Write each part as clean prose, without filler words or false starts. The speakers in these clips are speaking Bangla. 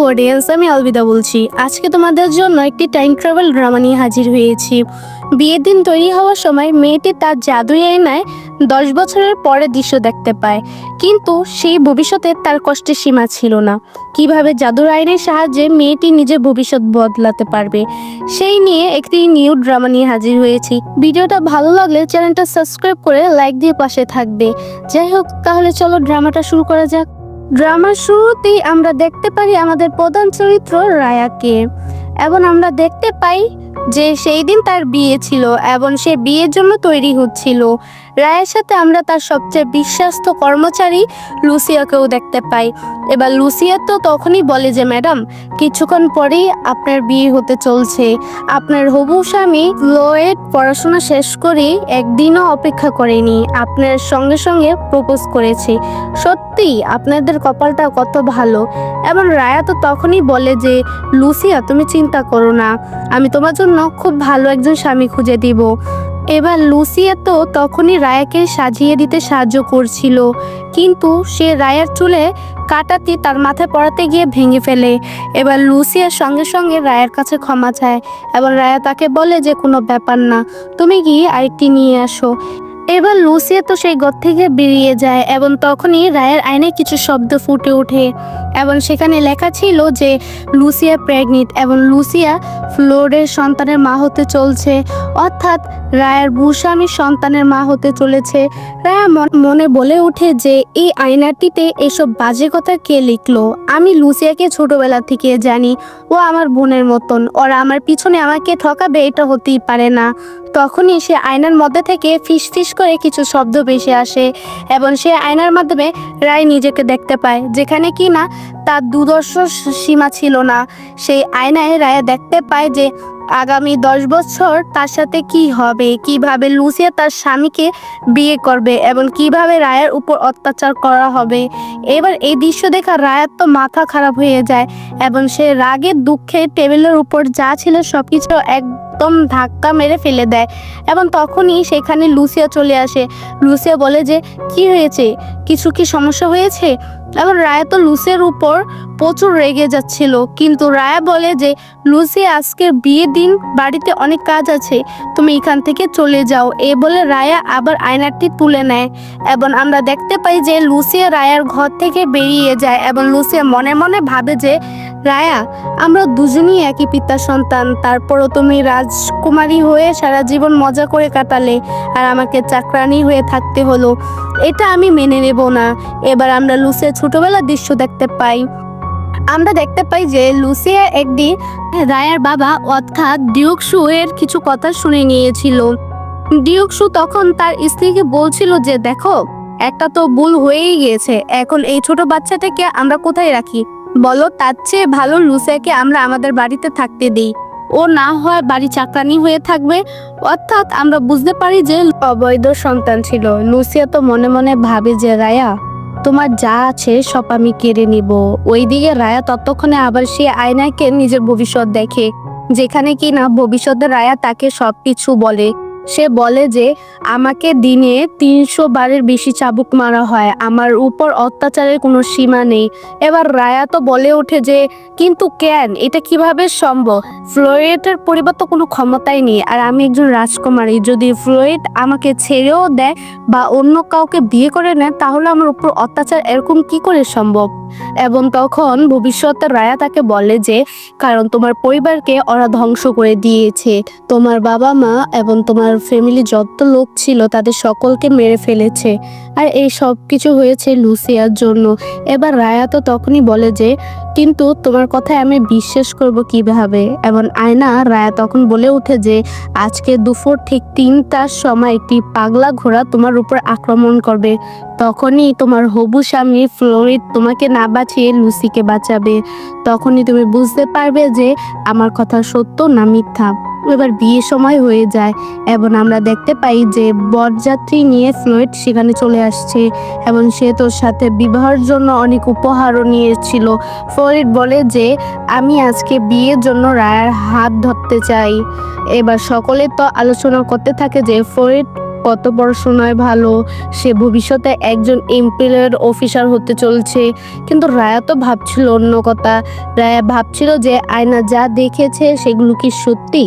অডিয়েন্স, আমি আলবিদা বলছি। আজকে তোমাদের জন্য একটি টাইম ট্রাভেল ড্রামা নিয়ে হাজির হয়েছি। বিয়ের দিন তৈরি হওয়ার সময় মেয়েটি তার জাদুই আয়নায় 10 বছরের পরের দৃশ্য দেখতে পায়, কিন্তু সেই ভবিষ্যতে তার কষ্টের সীমা ছিল না। কিভাবে জাদুর আয়নার সাহায্যে মেয়েটি নিজের ভবিষ্যৎ বদলাতে পারবে, সেই নিয়ে একটি নিউ ড্রামা নিয়ে হাজির হয়েছি। ভিডিওটা ভালো লাগলে চ্যানেলটা সাবস্ক্রাইব করে লাইক দিয়ে পাশে থাকবে। যাই হোক, তাহলে চলো ড্রামাটা শুরু করা যাক। ড্রামার শুরুতেই আমরা দেখতে পারি আমাদের প্রধান চরিত্র রায়াকে, এবং আমরা দেখতে পাই যে সেই দিন তার বিয়ে ছিল এবং সে বিয়ের জন্য তৈরি হচ্ছিল। রায়ের সাথে আমরা তার সবচেয়ে বিশ্বস্ত কর্মচারী লুসিয়াকেও দেখতে পাই। এবার লুসিয়া তো তখনই বলে যে, ম্যাডাম, কিছুক্ষণ পরেই আপনার বিয়ে হতে চলছে। আপনার হবু স্বামী লোয়েড পড়াশোনা শেষ করে একদিনও অপেক্ষা করেনি, আপনার সঙ্গে সঙ্গে প্রপোজ করেছে। সত্যি আপনাদের কপালটা কত ভালো। এবং রায়া তো তখনই বলে যে, লুসিয়া, তুমি চিন্তা করো না, আমি তোমার জন্য খুব ভালো একজন স্বামী খুঁজে দিব। এবার লুসিয়া তো তখনই রায়াকে সাজিয়ে দিতে সাহায্য করছিল, কিন্তু সে রায়ার চুলে কাটাতি তার মাথায় পড়াতে গিয়ে ভেঙে ফেলে। এবার লুসিয়ার সঙ্গে সঙ্গে রায়ার কাছে ক্ষমা চায় এবং রায়া তাকে বলে যে, কোনো ব্যাপার না, তুমি গিয়ে আরেকটি নিয়ে আসো। এবার লুসিয়া তো সেই ঘর থেকে বেরিয়ে যায় এবং তখনই রায়ের আয়নায় কিছু শব্দ ফুটে ওঠে এবং সেখানে লেখা ছিল যে লুসিয়া প্রেগনেন্ট এবং লুসিয়া ফ্লোরের সন্তানের মা হতে চলছে, অর্থাৎ রায়ের ভূস্বামীর সন্তানের মা হতে চলেছে। রায়া মনে বলে ওঠে যে, এই আয়নাটিতে এসব বাজে কথা কে লিখলো? আমি লুসিয়াকে ছোটবেলা থেকে জানি, ও আমার বোনের মতন, ওরা আমার পিছনে আমাকে ঠকাবে, এটা হতেই পারে না। তখনই সে আয়নার মধ্যে থেকে ফিস ফিস করে কিছু শব্দ ভেসে আসে এবং সে আয়নার মাধ্যমে রায় নিজেকে দেখতে পায়, যেখানে কি না তার দুর্দর্শ সীমা ছিল না। সেই আয়নায় রায় দেখতে পায় যে আগামী 10 বছর তার সাথে কি হবে, কিভাবে লুসিয়া তার স্বামীকে বিয়ে করবে এবং কিভাবে রায়ের উপর অত্যাচার করা হবে। এবার এই দৃশ্য দেখা রায়ের তো মাথা খারাপ হয়ে যায় এবং সে রাগে দুঃখে টেবিলের উপর যা ছিল সবকিছু একদম ধাক্কা মেরে ফেলে দেয় এবং তখনই সেখানে লুসিয়া চলে আসে। লুসিয়া বলে যে, কি হয়েছে, কিছু কি সমস্যা হয়েছে? এবং রায়া তো লুসিয়ার উপর প্রচুর রেগে যাচ্ছিল, কিন্তু রায়া বলে যে, লুসিয়া, আজকের বিয়ের দিন, বাড়িতে অনেক কাজ আছে, তুমি এখান থেকে চলে যাও। এ বলে রায়া আবার আয়নাটি তুলে নেয় এবং আমরা দেখতে পাই যে লুসিয়া রায়ার ঘর থেকে বেরিয়ে যায় এবং লুসিয়া মনে মনে ভাবে যে, রায়া, আমরা দুজনই একই পিতার সন্তান, তারপরও তুমি রাজকুমারী হয়ে সারা জীবন মজা করে কাটালে আর আমাকে চাকরানি হয়ে থাকতে হলো, এটা আমি মেনে নেব না। এবার আমরা লুসিয়ার ছোটবেলার দৃশ্য দেখতে পাই। আমরা দেখতে পাই যে লুসিয়া একদিন রায়ার বাবা অর্থাৎ ডিউক শু এর কিছু কথা শুনে নিয়েছিল। ডিউক শু তখন তার স্ত্রীকে বলছিল যে, দেখো, একটা তো ভুল হয়েই গিয়েছে, এখন এই ছোট বাচ্চাটাকে আমরা কোথায় রাখি বলো? তার চেয়ে ভালো লুসিয়াকে আমরা আমাদের বাড়িতে থাকতে দিই, ও না হয় বাড়ি চাকরানি হয়ে থাকবে। অর্থাৎ আমরা বুঝতে পারি যে অবৈধ সন্তান ছিল। লুসিয়া তো মনে মনে ভাবে যে, রায়া, তোমার যা আছে সব আমি কেড়ে নিব। ওইদিকে রায়া ততক্ষণে আবার সে আয়নাকে নিজের ভবিষ্যৎ দেখে, যেখানে কি না ভবিষ্যতে রায়া তাকে সবকিছু বলে। সে বলে যে, আমাকে দিনে 300 বারের বেশি চাবুক মারা হয়, আমার উপর অত্যাচারের কোনো সীমা নেই। এবার রায়া তো বলে ওঠে যে, কিন্তু কেন, এটা কিভাবে সম্ভব? ফ্লোয়েডের পরিবার তো কোনো ক্ষমতাই নেই, আর আমি একজন রাজকুমারী, যদি ফ্লোয়েড আমাকে ছেড়েও দেয় বা অন্য কাউকে বিয়ে করে নেয়, তাহলে আমার উপর অত্যাচার এরকম কি করে সম্ভব? এবং তখন ভবিষ্যতে রায়া তাকে বলে যে, কারণ তোমার পরিবারকে ওরা ধ্বংস করে দিয়েছে, তোমার বাবা মা এবং তোমার ফ্যামিলি যত লোক ছিল তাদের সকলকে মেরে ফেলেছে, আর এই সব কিছু হয়েছে লুসিয়ার জন্য। এবার রায়া তো তখনই বলে যে, কিন্তু তোমার কথায় আমি বিশ্বাস করব কিভাবে? এবং আয়না রায়া তখন বলে ওঠে যে, আজকে দুপুর ঠিক 3টার সময় একটি পাগলা ঘোড়া তোমার উপর আক্রমণ করবে, তখনই তোমার হবু স্বামী ফ্লোরিড তোমাকে না বাঁচিয়ে লুসিকে বাঁচাবে। তখনই তুমি বুঝতে পারবে যে আমার কথা সত্য না মিথ্যা। এবার বিয়ের সময় হয়ে যায় এবং আমরা দেখতে পাই যে বরযাত্রী নিয়ে ফ্লোয়েড সেখানে চলে আসছে এবং সে তোর সাথে বিবাহের জন্য অনেক উপহারও নিয়েছিল। ফ্লোরিড বলে যে, আমি আজকে বিয়ের জন্য রায়ার হাত ধরতে চাই। এবার সকলে তো আলোচনা করতে থাকে যে ফ্লোরিড কত পড়াশোনায় ভালো, সে ভবিষ্যতে একজন এমপিএর অফিসার হতে চলছে। কিন্তু রায়া তো ভাবছিল অন্য কথা। রায়া ভাবছিল যে আয়না যা দেখেছে সেগুলো কি সত্যি,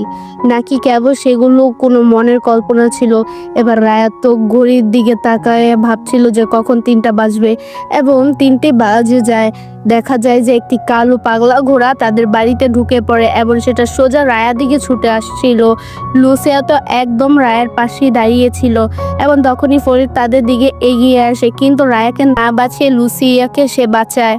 নাকি কেবল সেগুলো কোনো মনের কল্পনা ছিল। এবার রায়া তো ঘড়ির দিকে তাকায় ভাবছিল যে কখন 3টা বাজবে, এবং 3টে বাজে যায়। দেখা যায় যে একটি কালো পাগলা ঘোড়া তাদের বাড়িতে ঢুকে পড়ে এবং সেটা সোজা রায়ার দিকে ছুটে আসছিল। লুসিয়া তো একদম রায়ের পাশেই দাঁড়িয়েছিল এবং তখনই ফরিদ তাদের দিকে এগিয়ে আসে, কিন্তু রায়াকে না বাঁচিয়ে লুসিয়াকে সে বাঁচায়।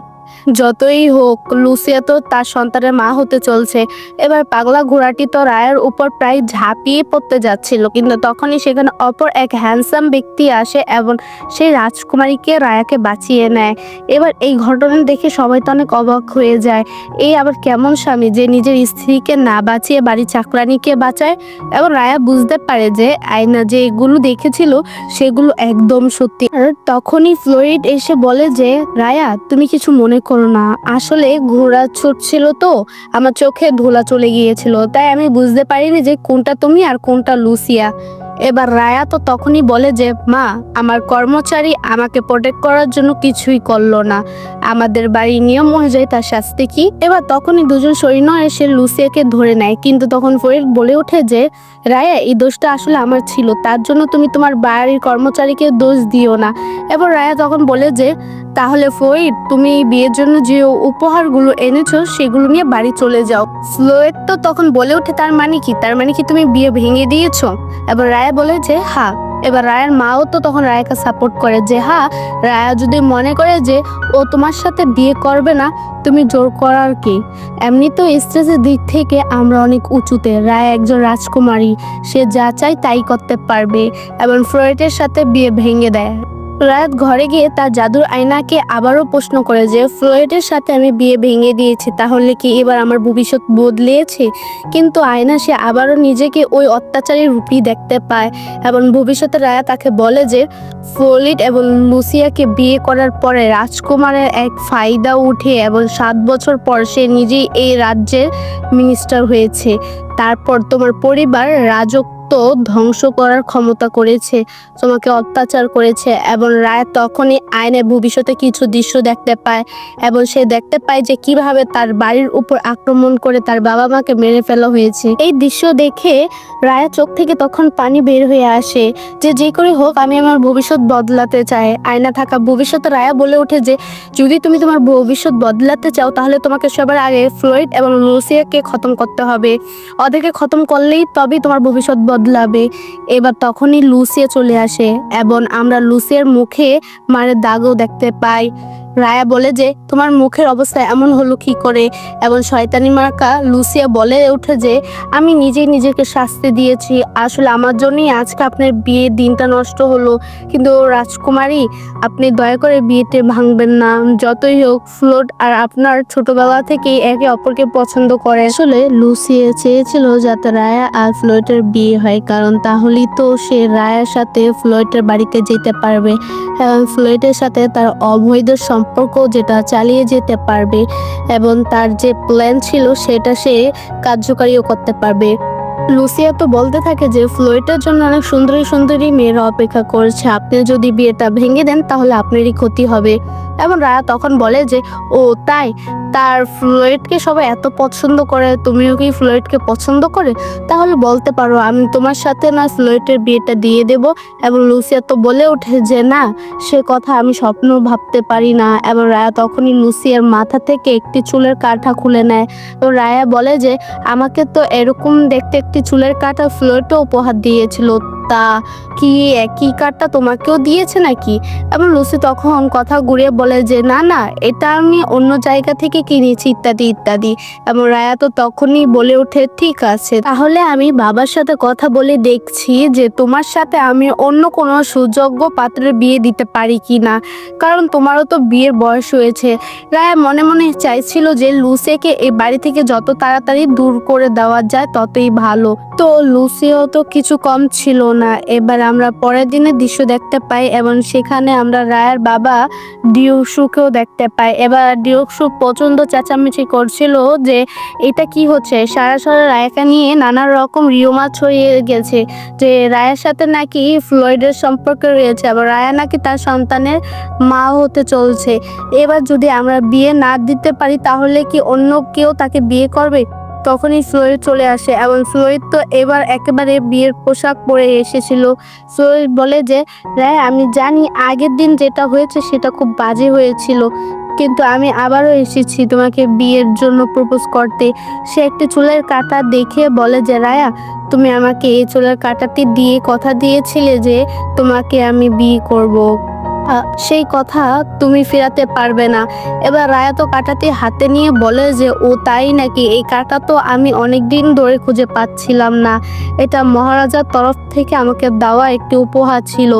যতই হোক, লুসিয়া তো তার সন্তানের মা হতে চলছে। এবার পাগলা ঘোড়াটি তো রায়ের উপর প্রায় ঝাঁপিয়ে পড়তে যাচ্ছিল, কিন্তু তখনই সেখানে অপর এক হ্যান্ডসাম ব্যক্তি আসে এবং সেই রাজকুমারীকে রায়াকে বাঁচিয়ে নেয়। এবার এই ঘটনা দেখে সবাই তো অনেক অবাক হয়ে যায়। এই আবার কেমন স্বামী যে নিজের স্ত্রীকে না বাঁচিয়ে বাড়ির চাকরানিকে বাঁচায়। এবং রায়া বুঝতে পারে যে আয়না যে এগুলো দেখেছিল সেগুলো একদম সত্যি। আর তখনই ফ্লোরিড এসে বলে যে, রায়া তুমি কিছু মনে করো না, আসলে ঘোড়া ছুটছিল তো আমার চোখে ধুলা চলে গিয়েছিল, তাই আমি বুঝতে পারিনি যে কোনটা তুমি আর কোনটা লুসিয়া। এবার রায়া তো তখনই বলে যে, মা আমার কর্মচারী আমাকে প্রোটেক্ট করার জন্য কিছুই করলো না, আমাদের বাড়ির নিয়ম অনুযায়ী তার শাস্তি কি। এবার তখনই দুজন সৈন্য এসে লুসিয়াকে ধরে নেয়, কিন্তু তখন ফরিদ বলে ওঠে যে, রায়া এই দোষটা আসলে আমার ছিল, তার জন্য তুমি তোমার বাড়ির কর্মচারীকে দোষ দিও না। এবার রায়া তখন বলে যে, তাহলে ফরিদ তুমি বিয়ের জন্য যে উপহারগুলো এনেছো সেগুলো নিয়ে বাড়ি চলে যাও। ফ্লোয়েড তো তখন বলে ওঠে, তার মানে কি, তার মানে কি তুমি বিয়ে ভেঙে দিয়েছো? এবার রায়া বলে যে হ্যাঁ। এবার রায়ার মাও তো তখন রায়াকে সাপোর্ট করে যে হ্যাঁ, রায়া যদি মনে করে যে ও তোমার সাথে বিয়ে করবে না, তুমি জোর করার কি। এমনিতেও স্টেজের দিক থেকে আমরা অনেক উঁচুতে, রায়া একজন রাজকুমারী, সে যা চায় তাই করতে পারবে। এবং ফ্লোয়েডের সাথে বিয়ে ভেঙে দেয়। রায়াত ঘরে গিয়ে তার জাদুর আয়নাকে আবারও প্রশ্ন করে যে, ফ্লোয়েডের সাথে আমি বিয়ে ভেঙে দিয়েছি, তাহলে কি এবার আমার ভবিষ্যৎ বদলিয়েছে? কিন্তু আয়না সে আবারও নিজেকে ওই অত্যাচারী রূপই দেখতে পায়। এবং ভবিষ্যতে রায়া তাকে বলে যে ফ্লোরিড এবং লুসিয়াকে বিয়ে করার পরে রাজকুমারের এক ফায়দা উঠে এবং 7 বছর পর সে নিজেই এই রাজ্যের মিনিস্টার হয়েছে। তারপর তোমার পরিবার রাজত্ব ধ্বংস করার ক্ষমতা করেছে, তোমাকে অত্যাচার করেছে। এবং রায় তখনই আয়নের ভবিষ্যতে কিছু দৃশ্য দেখতে পায় এবং সে দেখতে পায় যে কিভাবে তার বাড়ির উপর আক্রমণ করে তার বাবা মাকে মেরে ফেলা হয়েছে। এই দৃশ্য দেখে রায়া চোখ থেকে তখন পানি বের হয়ে আসে যে করে হোক আমি আমার ভবিষ্যৎ বদলাতে চাই। আয়না থাকা ভবিষ্যতে রায়া বলে ওঠে যে, যদি তুমি তোমার ভবিষ্যৎ বদলাতে চাও তাহলে তোমাকে সবার আগে ফ্লোরিড এবং লুসিয়াকে খতম করতে হবে, ওদেরকে খতম করলেই তবেই তোমার ভবিষ্যৎ বদলাবে। এবার তখনই লুসিয়া চলে আসে এবং আমরা লুসিয়ার মুখে মারের দাগও দেখতে পাই। রায়া বলে যে, তোমার মুখের অবস্থা এমন হলো কি করে? এবং শয়তানি মার্কা লুসিয়া বলে ওঠে যে, আমি নিজেই নিজেকে শাস্তি দিয়েছি, আসলে আমার জন্যই আজকে আপনার বিয়ের দিনটা নষ্ট হলো। কিন্তু রাজকুমারী, আপনি দয়া করে বিয়েতে ভাঙবেন না। যতই হোক ফ্লোট আর আপনার ছোটবেলা থেকেই একে অপরকে পছন্দ করে। আসলে লুসিয়া চেয়েছিল যাতে রায়া আর ফ্লোটের বিয়ে হয়, কারণ তাহলেই তো সে রায়ার সাথে ফ্লোটের বাড়িতে যেতে পারবে এবং ফ্লোটের সাথে তার অবৈধ সম্পর্ক যেটা চালিয়ে যেতে পারবে এবং তার যে প্ল্যান ছিল সেটা সে কার্যকারীও করতে পারবে। লুসিয়া তো বলতে থাকে যে ফ্লোয়েটের জন্য অনেক সুন্দরী সুন্দরী মেয়েরা অপেক্ষা করছে, আপনি যদি বিয়েটা ভেঙে দেন তাহলে আপনারই ক্ষতি হবে। এবং রায়া তখন বলে যে, ও তাই, তার ফ্লোয়েটকে সবাই এত পছন্দ করে, তুমিও কি ফ্লোয়েটকে পছন্দ করে? তাহলে বলতে পারো আমি তোমার সাথে না ফ্লোয়েটের বিয়েটা দিয়ে দেব। এবং লুসিয়া তো বলে ওঠে যে না, সে কথা আমি স্বপ্ন ভাবতে পারি না। এবং রায়া তখনই লুসিয়ার মাথা থেকে একটি চুলের কাঁটা খুলে নেয়। তো রায়া বলে যে, আমাকে তো এরকম দেখতে একটি চুলের কাঁটা ফ্লোয়েটও উপহার দিয়েছিল, তা কি একই কার্ডটা তোমাকেও দিয়েছে নাকি? এবং লুসি তখন কথা ঘুরিয়ে বলে যে না না, এটা আমি অন্য জায়গা থেকে কিনেছি ইত্যাদি ইত্যাদি। এবং রায়া তো তখনই বলে ওঠে, ঠিক আছে, তাহলে আমি বাবার সাথে কথা বলে দেখছি যে তোমার সাথে আমি অন্য কোনো সুযোগ্য পাত্রের বিয়ে দিতে পারি কি না, কারণ তোমারও তো বিয়ের বয়স হয়েছে। রায়া মনে মনে চাইছিল যে লুসিকে এই বাড়ি থেকে যত তাড়াতাড়ি দূর করে দেওয়া যায় ততই ভালো। তো লুসিও তো কিছু কম ছিল না। এবার আমরা পরের দিনের দৃশ্য দেখতে পাই এবং সেখানে আমরা রায়ার বাবা ডিউকসুকেও দেখতে পাই। এবার ডিউকসু প্রচণ্ড চেঁচামেচি করছিল যে এটা কি হচ্ছে, সারা সারা রায়াকে নিয়ে নানা রকম রিউমার ছড়িয়ে গেছে যে রায়ার সাথে নাকি ফ্লয়েডের সম্পর্ক রয়েছে, আবার রায়া নাকি তার সন্তানের মা হতে চলছে। এবার যদি আমরা বিয়ে না দিতে পারি তাহলে কি অন্য কেউ তাকে বিয়ে করবে? তখনই ফ্লোরিড চলে আসে এবং ফ্লোরিড তো এবার একেবারে বিয়ের পোশাক পরে এসেছিল। ফ্লোরিড বলে যে রায়া, আমি জানি আগের দিন যেটা হয়েছে সেটা খুব বাজে হয়েছিল, কিন্তু আমি আবারও এসেছি তোমাকে বিয়ের জন্য প্রপোজ করতে। সে একটি চুলের কাঁটা দেখে বলে যে রায়া, তুমি আমাকে এই চুলের কাঁটাটি দিয়ে কথা দিয়েছিলে যে তোমাকে আমি বিয়ে করব, সেই কথা তুমি ফেরাতে পারবে না। এবার রায়া তো কাঁটাটি হাতে নিয়ে বলে যে ও তাই নাকি, এই কাঁটা তো আমি অনেক দিন ধরে খুঁজে পাচ্ছিলাম না, এটা মহারাজার তরফ থেকে আমাকে দেওয়া একটি উপহার ছিল।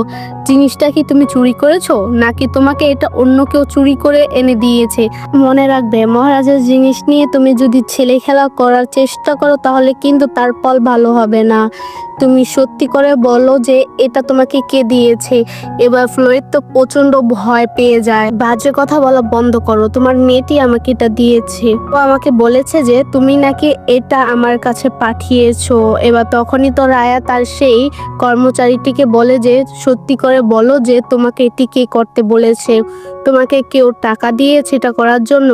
জিনিসটা কি তুমি চুরি করেছো নাকি তোমাকে এটা অন্য কেউ চুরি করে এনে দিয়েছে? মনে রাখবে, মহারাজার জিনিস নিয়ে তুমি যদি ছেলে খেলা করার চেষ্টা করো তাহলে কিন্তু তার ফল ভালো হবে না। তুমি সত্যি করে বলো যে এটা তোমাকে কে দিয়েছে। এবার ফ্লোরিড তো প্রচন্ড ভয় পেয়ে যায়। বাজে কথা বলা বন্ধ করো, তোমার মেয়েটি আমাকে এটা দিয়েছে, ও আমাকে বলেছে যে তুমি নাকি এটা আমার কাছে পাঠিয়েছো। এবার তখনই তো রায়া তার সেই কর্মচারীটিকে বলে যে সত্যি করে বলো যে তোমাকে এটি কে করতে বলেছে, তোমাকে কেউ টাকা দিয়েছে এটা করার জন্য?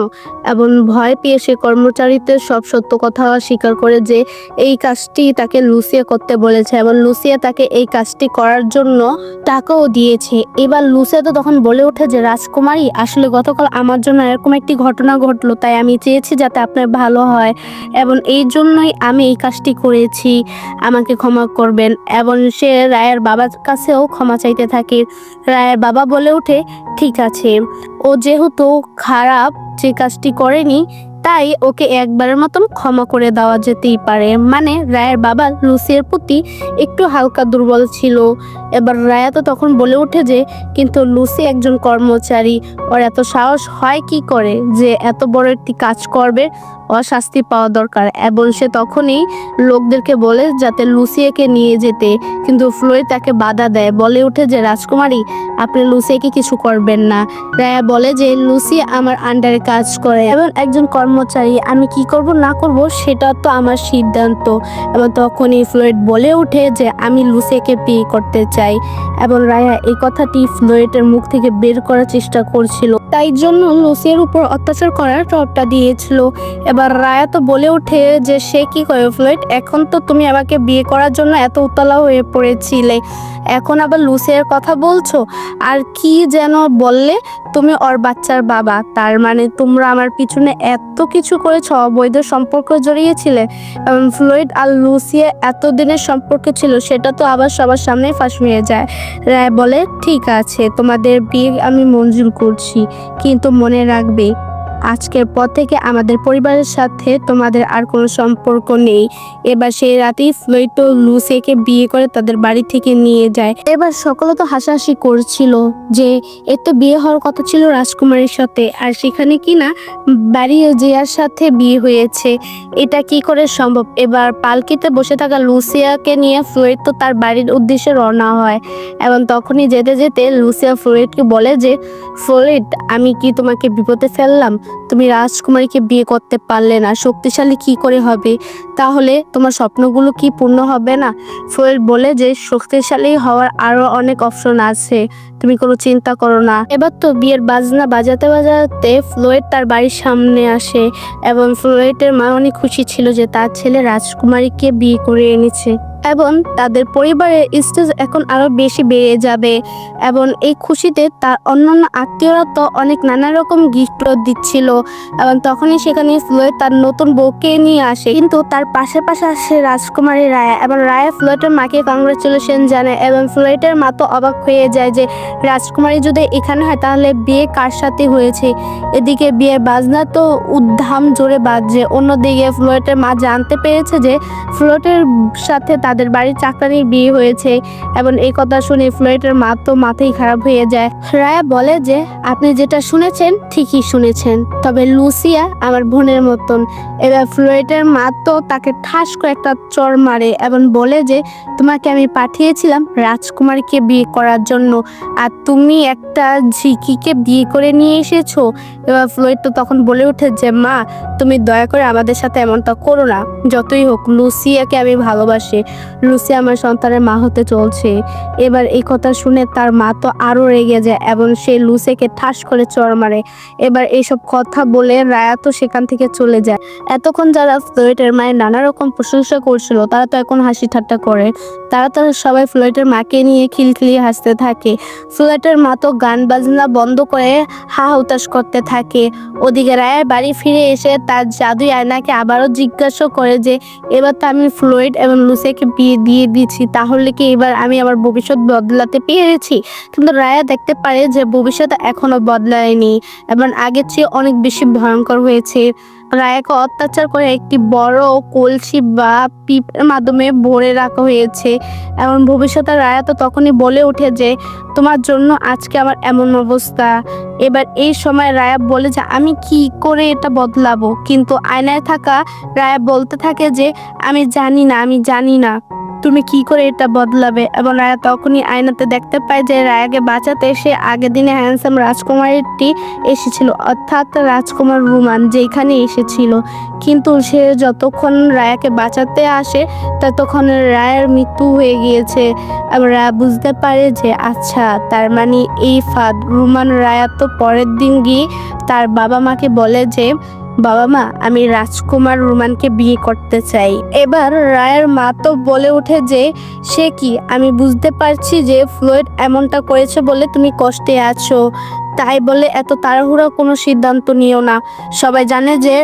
এবং ভয় পেয়ে সে কর্মচারীতে সব সত্য কথা স্বীকার করে যে এই কাজটি তাকে লুসিয়া করতে বলেছে এবং লুসিয়া তাকে এই কাজটি করার জন্য টাকাও দিয়েছে। এবার লুসিয়া তো তখন বলে ওঠে যে রাজকুমারী, আসলে গতকাল আমার জন্য এরকম একটি ঘটনা ঘটলো, তাই আমি চেয়েছি যাতে আপনার ভালো হয় এবং এই জন্যই আমি এই কাজটি করেছি, আমাকে ক্ষমা করবেন। এবং সে রায়ের বাবার কাছেও ক্ষমা চাইতে থাকে। রায়ের বাবা বলে ওঠে ঠিক আছে, ও যেহেতু খারাপ যে কাজটি করেনি তাই ওকে একবারের মতন ক্ষমা করে দেওয়া যেতেই পারে। মানে রায়ের বাবা লুসিয়ার প্রতি একটু হালকা দুর্বল ছিল। এবার রায়া তো তখন বলে ওঠে যে কিন্তু লুসি একজন কর্মচারী, ওর এত সাহস হয় কি করে যে এত বড় একটি কাজ করবে, ওর শাস্তি পাওয়া দরকার। এবং সে তখনই লোকদেরকে বলে যাতে লুসিয়াকে নিয়ে যেতে, কিন্তু ফ্লোরিড তাকে বাধা দেয়, বলে ওঠে যে রাজকুমারী, আপনি লুসিয়াকে কিছু করবেন না। রায়া বলে যে লুসি আমার আন্ডারে কাজ করে এবং একজন কর্মচারী, আমি কি করব না করব সেটা তো আমার সিদ্ধান্ত। এবং তখনই ফ্লোরিড বলে ওঠে যে আমি লুসিয়াকে বিয়ে করতে চাই। এবং রায়া এই কথাটি ফ্লোরিডের মুখ থেকে বের করার চেষ্টা করছিল, তাই জন্য লুসিয়ার উপর অত্যাচার করার টপটা দিয়েছিল। এবার রায়া তো বলে ওঠে যে সে কি করে, ফ্লোরিড এখন তো তুমি আমাকে বিয়ে করার জন্য এত উতলা হয়ে পড়েছিলে, এখন আবার লুসিয়ার কথা বলছো। আর কি যেন বললে তুমি ওর বাচ্চার বাবা, তার মানে তোমরা আমার পিছনে এত কিছু করেছ, অবৈধ সম্পর্ক জড়িয়েছিলে। ফ্লোরিড আর লুসিয়া এতদিনের সম্পর্ক ছিল সেটা তো আবার সবার সামনে ফাঁস হয়ে যায়। রায় বলে ঠিক আছে, তোমাদের বিয়ে আমি মঞ্জুর করছি, কিন্তু মনে রাখবে আজকের পর থেকে আমাদের পরিবারের সাথে তোমাদের আর কোনো সম্পর্ক নেই। এবার সেই রাতেই ফ্লোরিড তো লুসিয়াকে বিয়ে করে তাদের বাড়ি থেকে নিয়ে যায়। এবার সকলে তো হাসাহাসি করছিল যে এর তো বিয়ে হওয়ার কথা ছিল রাজকুমারীর সাথে, আর সেখানে কিনা বাড়ি জিয়ার সাথে বিয়ে হয়েছে, এটা কি করে সম্ভব। এবার পালকিতে বসে থাকা লুসিয়াকে নিয়ে ফ্লোরিড তো তার বাড়ির উদ্দেশ্যে রওনা হয় এবং তখনই যেতে যেতে লুসিয়া ফ্লোরিডকে বলে যে ফ্লোরিড, আমি কি তোমাকে বিপদে ফেললাম? তুমি রাজকুমারীকে বিয়ে করতে পারলে না, শক্তিশালী কি করে হবে? তাহলে তোমার স্বপ্নগুলো কি পূর্ণ হবে না? ফ্লোরিড বলে যে শক্তিশালী হওয়ার আরো অনেক অপশন আছে, তুমি কোনো চিন্তা করো না। এবার তো বিয়ের বাজনা বাজাতে বাজাতে ফ্লোরিড তার বাড়ির সামনে আসে এবং ফ্লোরিডের মা অনেক খুশি ছিল যে তার ছেলে রাজকুমারীকে বিয়ে করে এনেছে এবং তাদের পরিবারের স্টেজ এখন আরো বেশি বেড়ে যাবে। এবং এই খুশিতে তার অন্যান্য আত্মীয়রা তো অনেক নানা রকম গিফট দিচ্ছিল এবং তখনই সেখানে ফ্লোরিড তার নতুন বউকে নিয়ে আসে, কিন্তু তার পাশে পাশে আসে রাজকুমারী রায়া এবং রায়া ফ্লোরিডের মাকে কংগ্রেচুলেশন জানায় এবং ফ্লোরিডের মা তো অবাক হয়ে যায় যে রাজকুমারী যদি এখানে হয় তাহলে বিয়ে কার সাথে হয়েছে। এদিকে বিয়ের বাজনা তো উদ্ধাম জোরে বাজছে, অন্যদিকে ফ্লোরিডের মা জানতে পেরেছে যে ফ্লোরিডের সাথে তাদের বাড়ির চাকরানির বিয়ে হয়েছে এবং এই কথা শুনে ফ্লোরিডের মা তো মাথায় খারাপ হয়ে যায়। রায়া বলে যে আপনি যেটা শুনেছেন ঠিকই শুনেছেন, তবে লুসিয়া আমার বোনের মতন। এবার ফ্লোরিডের মা তো তাকে তাকে ঠাস করে একটা চড় মারে এবং বলে যে তোমাকে আমি পাঠিয়েছিলাম রাজকুমারীকে বিয়ে করার জন্য, আর তুমি একটা ঝিকিকে বিয়ে করে নিয়ে এসেছো। এবার ফ্লয়েড তো তখন বলে ওঠে যে মা, তুমি দয়া করে আমাদের সাথে এমনটা করো না। যতই হোক লুসিয়াকে আমি ভালোবাসি, লুসিয়া আমার সন্তানের মা হতে চলছে। এবার এই কথা শুনে তার মা তো আরো রেগে যায় এবং সে লুসিয়াকে ঠাস করে চড় মারে। এবার এইসব কথা বলে রায়া তো সেখান থেকে চলে যায়। এতক্ষণ যারা ফ্লয়েডের মায়ের নানা রকম প্রশংসা করছিল তারা তো এখন হাসি ঠাট্টা করে। তারা তো সবাই ফ্লয়েডের মাকে নিয়ে খিলখিলিয়ে হাসতে থাকে। ফ্লয়েডের মা তো গান বাজনা বন্ধ করে হা হুতাশ করতে থাকে। ওদিকে রায়ের বাড়ি ফিরে এসে তার জাদুই আয়নাকে আবারও জিজ্ঞাসা করে যে এবার তো আমি ফ্লয়েড এবং লুসিয়াকে বিয়ে দিয়ে দিচ্ছি, তাহলে কি এবার আমি আমার ভবিষ্যৎ বদলাতে পেরেছি? কিন্তু রায়া দেখতে পারে যে ভবিষ্যৎ এখনো বদলায়নি এবং আগের চেয়ে অনেক বেশি ভয়ঙ্কর হয়েছে। রায়াকে অত্যাচার করে একটি বড় কলসি বা পিপের মাধ্যমে ভরে রাখা হয়েছে এবং ভবিষ্যতে রায়া তো তখনই বলে ওঠে যে তোমার জন্য আজকে আমার এমন অবস্থা। এবার এই সময় রায়া বলে যে আমি কি করে এটা বদলাবো, কিন্তু আয়নায় থাকা রায়া বলতে থাকে যে আমি জানি না তুমি কি করে এটা বদলাবে। এবং রায়া তখনই আয়নাতে দেখতে পায় যে রায়াকে বাঁচাতে সে আগের দিনে হ্যান্ডসাম রাজকুমারীটি এসেছিল, অর্থাৎ রাজকুমার রুমান যেখানে এসেছিল। কিন্তু সে যতক্ষণ রায়াকে বাঁচাতে আসে ততক্ষণ রায়ের মৃত্যু হয়ে গিয়েছে। এবং রায়া বুঝতে পারে যে আচ্ছা, তার মানে এই ফাঁদ। রুমান রায়া তো পরের দিন গিয়ে তার বাবা মাকে বলে যে বাবা মা, আমি রাজকুমার রুমানকে বিয়ে করতে চাই। এবার রায়ের মা তো বলে ওঠে যে সে কি, আমি বুঝতে পারছি যে ফ্লয়েড এমনটা করেছে বলে তুমি কষ্টে আছো, তাই বলে এত তাড়াহুড়া কোনো সিদ্ধান্ত নিও না। সবাই জানে যে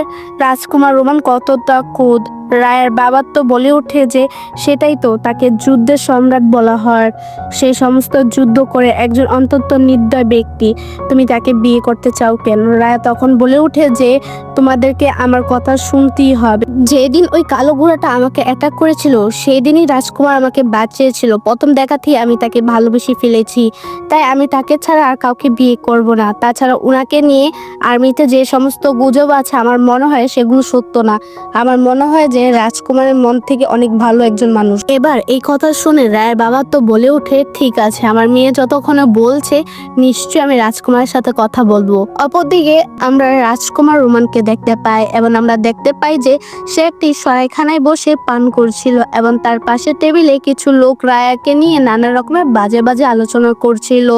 রাজকুমার রোমান কতটা ক্রোধ। রায়ের বাবা তো বলে ওঠে যে সেটাই তো, তাকে যুদ্ধের সম্রাট বলা হয়। সেই সমস্ত যুদ্ধ করে একজন অন্তত নির্দয় ব্যক্তি, তুমি তাকে বিয়ে করতে চাও কেন? রায় তখন বলে ওঠে যে তোমাদেরকে আমার কথা শুনতেই হবে। যেদিন ওই কালো ঘোড়াটা আমাকে অ্যাটাক করেছিল সেই দিনই রাজকুমার আমাকে বাঁচিয়েছিল। প্রথম দেখাতেই আমি তাকে ভালোবেসে ফেলেছি, তাই আমি তাকে ছাড়া আর কাউকে বিয়ে করব না। তাছাড়া ওনাকে নিয়ে আর্মিতে যে সমস্ত গুজব আছে আমার মনে হয় সেগুলো সত্য না। আমার মনে হয় যে রাজকুমারের মন থেকে অনেক ভালো একজন মানুষ। এবার এই কথা শুনে রায়ের বাবা তো বলে ওঠে ঠিক আছে, আমার মেয়ে যতক্ষণে বলছে নিশ্চয়ই আমি রাজকুমারের সাথে কথা বলবো। অপরদিকে আমরা রাজকুমার রোমানকে দেখতে পাই এবং আমরা দেখতে পাই যে সে একটি সরাইখানায় বসে পান করছিল এবং তার পাশে টেবিলে কিছু লোক রায়াকে নিয়ে নানা রকমের বাজে বাজে আলোচনা করছিল।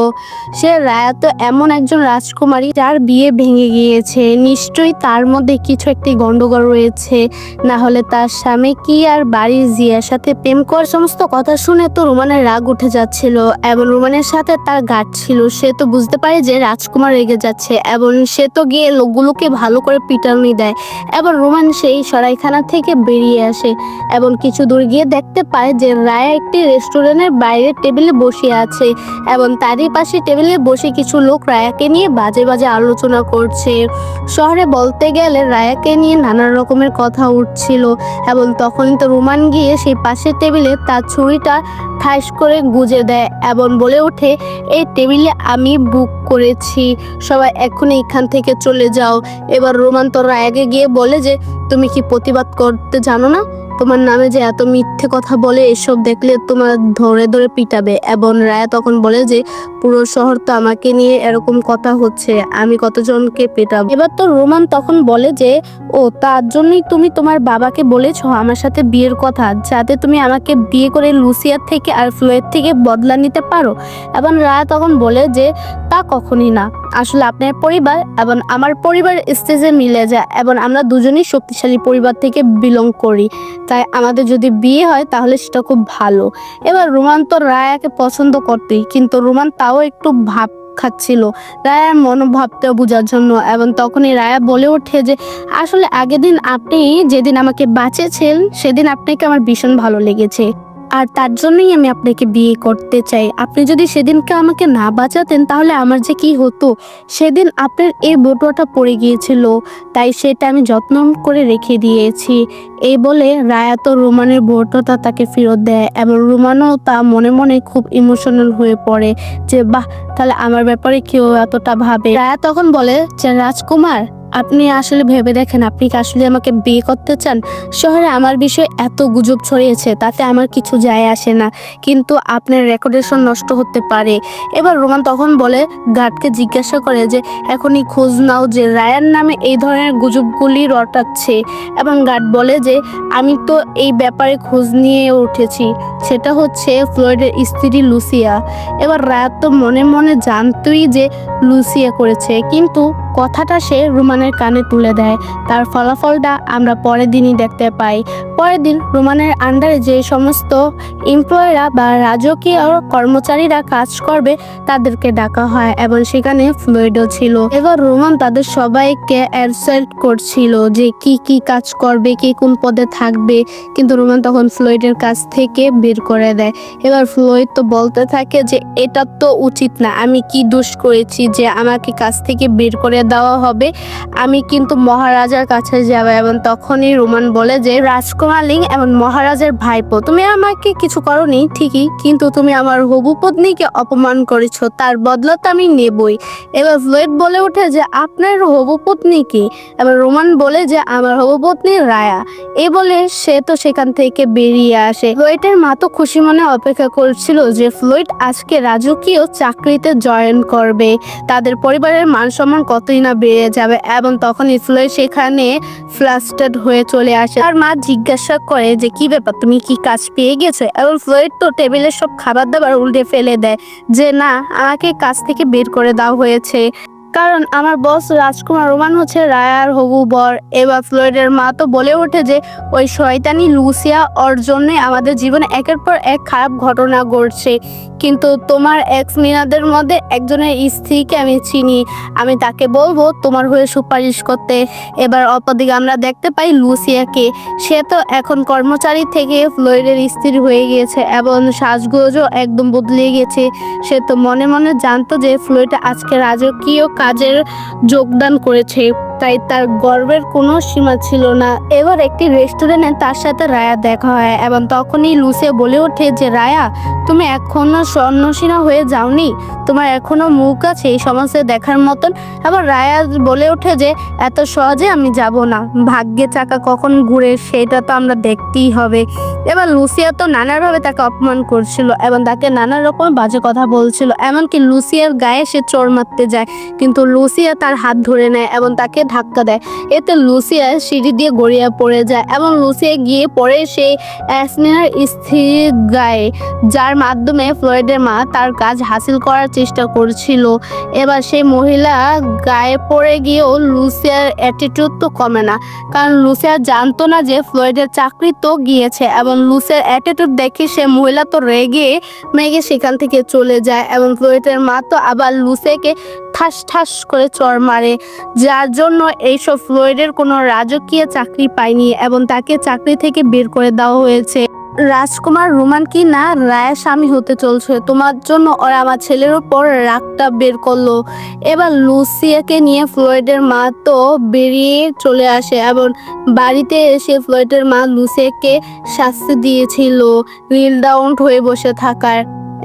সে রায়া তো এমন একজন রাজকুমারী যার বিয়ে ভেঙে গিয়েছে, নিশ্চয়ই তার মধ্যে কিছু একটি গন্ডগোল রয়েছে, না হলে তার স্বামী কি আর বাড়ির জিয়ার সাথে প্রেম করার সমস্ত কথা শুনে তো রোমানের রাগ উঠে যাচ্ছিল এবং রোমানের সাথে তার গাঁট ছিল। সে তো বুঝতে পারে যে রাজকুমার রেগে যাচ্ছে এবং সে তো গিয়ে লোকগুলোকে ভালো করে পিটানি দেয়। এবং রোমান সেই সরাইখানা থেকে বেরিয়ে আসে এবং কিছু দূর গিয়ে দেখতে পায় যে রায়া একটি রেস্টুরেন্টের বাইরে টেবিলে বসে আছে এবং তারই পাশে টেবিলে বসে কিছু লোক রায়াকে নিয়ে বাজে বাজে আলোচনা করছে। শহরে বলতে গেলে রায়াকে নিয়ে নানা রকমের কথা উঠছিল এবং তখনই তো রোমান গিয়ে সেই পাশের টেবিলে তার ছুরিটা ঠাস করে গুজে দেয় এবং বলে ওঠে এই টেবিলে আমি বুক করেছি, সবাই এখন এখান থেকে চলে যাও। এবার রোমান তো রায়াকে গিয়ে বলে যে তুমি কি প্রতিবাদ করতে জানো না? তোমার নামে যে এত মিথ্যে কথা বলে, এসব দেখলে তোমার ধরে ধরে পিটাবে। এবং রায়া তখন বলে যে পুরো শহর তো আমাকে নিয়ে এরকম কথা হচ্ছে, আমি কতজনকে পেটাবো। এবার তো রোমান তখন বলে যে ও তার জন্যই তুমি তোমার বাবাকে বলেছো আমার সাথে বিয়ের কথা, যাতে তুমি আমাকে বিয়ে করে লুসিয়ার থেকে আর ফ্লয়েড থেকে বদলা নিতে পারো। এবং রায়া তখন বলে যে তা কখনই না, আসলে আপনার পরিবার এবং আমার পরিবার স্টেজে মিলে যায় এবং আমরা দুজনেই শক্তিশালী পরিবার থেকে বিলং করি, তাই আমাদের যদি বিয়ে হয় তাহলে সেটা খুব ভালো। এবার রোমান তো রায়াকে পছন্দ করতেই, কিন্তু রোমান তাও একটু ভাব খাচ্ছিল রায়ার মনোভাবটা বোঝার জন্য। এবং তখনই রায়া বলে ওঠে যে আসলে আগের দিন আপনি যেদিন আমাকে বাঁচিয়েছেন সেদিন আপনাকে আমার ভীষণ ভালো লেগেছে, আর তার জন্যই আমি আপনাকে বিয়ে করতে চাই। আপনি যদি সেদিনকে আমাকে না বাঁচাতেন তাহলে আমার যে কি হতো। সেদিন আপনার এই বটুয়াটা পড়ে গিয়েছিল, তাই সেটা আমি যত্ন করে রেখে দিয়েছি। এই বলে রায়া তো রোমানের বটুয়াটা তাকে ফেরত দেয় এবং রোমানও তা মনে মনে খুব ইমোশনাল হয়ে পড়ে যে বাহ, তাহলে আমার ব্যাপারে কেউ এতটা ভাবে। রায়া তখন বলে যে রাজকুমার, আপনি আসলে ভেবে দেখেন, আপনি কি আসলে আমাকে বিয়ে করতে চান? শহরে আমার বিষয়ে এত গুজব ছড়িয়েছে, তাতে আমার কিছু যায় আসে না, কিন্তু আপনার রেপুটেশন নষ্ট হতে পারে। এবার রোমান তখন বলে, গার্ডকে জিজ্ঞাসা করে যে এখনই খোঁজ নাও যে রায়ান নামে এই ধরনের গুজবগুলি রটাচ্ছে। এবং গার্ড বলে যে আমি তো এই ব্যাপারে খোঁজ নিয়ে উঠেছি, সেটা হচ্ছে ফ্লয়েডের স্ত্রী লুসিয়া। এবার রায়াত তো মনে মনে জানতোই যে লুসিয়া করেছে, কিন্তু কথাটা সে রোমানের কানে তুলে দেয়। তার ফলাফলটা আমরা পরের দিনই দেখতে পাই। পরের দিন রোমানের আন্ডারে যে সমস্ত এমপ্লয়িরা বা রাজকীয় কর্মচারীরা কাজ করবে তাদেরকে ডাকা হয় এবং সেখানে ফ্লয়েডও ছিল। এবার রোমান তাদের সবাইকে অ্যাডসাইড করছিল যে কি কি কাজ করবে, কে কোন পদে থাকবে, কিন্তু রোমান তখন ফ্লয়েডের কাছ থেকে বের করে দেয়। এবার ফ্লয়েড তো বলতে থাকে যে এটা তো উচিত না, আমি কি দোষ করেছি যে আমাকে কাছ থেকে বের করে দেওয়া হবে, আমি কিন্তু মহারাজার কাছে যাব। এবং তখনই রোমান বলে যে রাজকুমার লিং এবং মহারাজার ভাইপো, তুমি আমাকে কিছু করোনি ঠিকই, কিন্তু তুমি আমার হবু পত্নীকে অপমান করেছো, তার বদলা তো আমি নেবই। এবার ফ্লয়েড বলে ওঠে যে আপনার হবু পত্নী কি? এবার রোমান বলে যে আমার হবু পত্নী রায়া। এই বলে সে তো সেখান থেকে বেরিয়ে আসে। ফ্লয়েডের মা তো খুশি মনে অপেক্ষা করছিল যে ফ্লয়েড আজকে রাজকীয় চাকরিতে জয়েন করবে, তাদের পরিবারের মান সম্মান কতই না বেড়ে যাবে। এবং তখনই ফ্লয়েড সেখানে ফ্লাস্টার্ড হয়ে চলে আসে। আর মা জিজ্ঞাসা করে যে কি ব্যাপার, তুমি কি কাজ পেয়ে গেছো? এবং ফ্লয়েড তো টেবিলের সব খাবার দাবার উল্টে ফেলে দেয় যে না, আমাকে কাজ থেকে বের করে দেওয়া হয়েছে, কারণ আমার বস রাজকুমার রোমান হচ্ছে রায়ার হবু বর। এবার ফ্লয়েডের মা তো বলে ওঠে যে ওই শয়তানি লুসিয়া, ওর জন্যে আমাদের জীবনে একের পর এক খারাপ ঘটনা ঘটছে, কিন্তু তোমার এক্স মিনাদের মধ্যে একজনের স্ত্রীকে আমি চিনি, আমি তাকে বলবো তোমার হয়ে সুপারিশ করতে। এবার অপরদিকে আমরা দেখতে পাই লুসিয়াকে, সে তো এখন কর্মচারী থেকে ফ্লয়েডের স্ত্রী হয়ে গিয়েছে এবং সাজগোজও একদম বদলে গেছে। সে তো মনে মনে জানতো যে ফ্লয়েড আজকে রাজকীয় কাজের যোগদান করেছে, তাই তার গর্বের কোনো সীমা ছিল না। এবার একটি রেস্টুরেন্টে তার সাথে রায়া দেখা হয় এবং তখনই লুসিয়া বলে ওঠে যে রায়া, তুমি এখনো সন্ন্যাসিনা হয়ে যাওনি, তোমার এখনো মুখ আছে এই সমাজে দেখার মতন। আবার রায়া বলে ওঠে যে এত সহজে আমি যাব না, ভাগ্যে চাকা কখন ঘুরে সেটা তো আমরা দেখতেই হবে। এবার লুসিয়া তো নানাভাবে তাকে অপমান করছিল এবং তাকে নানা রকম বাজে কথা বলছিল, এমনকি লুসিয়ার গায়ে সে চড় মারতে যায়, কিন্তু লুসিয়া তার হাত ধরে নেয় এবং তাকে ধাক্কা দেয়। এতে লুসিয়া সিঁড়ি দিয়ে গড়িয়ে পড়ে যায় এবং লুসিয়া গিয়ে পড়ে সেই অ্যাসমিনার স্ত্রীর গায়ে, যার মাধ্যমে ফ্লয়েডের মা তার কাজ হাসিল করার চেষ্টা করছিল। এবার সেই মহিলা গায়ে পড়ে গিয়েও লুসিয়ার অ্যাটিটিউড তো কমে না, কারণ লুসিয়া জানতো না যে ফ্লয়েডের চাকরি তো গিয়েছে। এবং লুসিয়ার অ্যাটিটিউড দেখে সে মহিলা তো রেগে মেগে সেখান থেকে চলে যায় এবং ফ্লয়েডের মা তো আবার লুসিয়াকে ঠাস ঠাস করে চড় মারে, যার জন্য এইসব ফ্লয়েডের কোনো রাজকীয় চাকরি পায়নি এবং তাকে চাকরি থেকে বের করে দেওয়া হয়েছে। রাজকুমার রোমান কি না রায়ের স্বামী হতে চলছে, তোমার জন্য ওরা আমার ছেলের উপর রাগটা বের করলো। এবার লুসিয়াকে নিয়ে ফ্লয়েডের মা তো বেরিয়ে চলে আসে এবং বাড়িতে এসে ফ্লয়েডের মা লুসিয়াকে শাস্তি দিয়েছিল নীল ডাউন হয়ে বসে থাকার।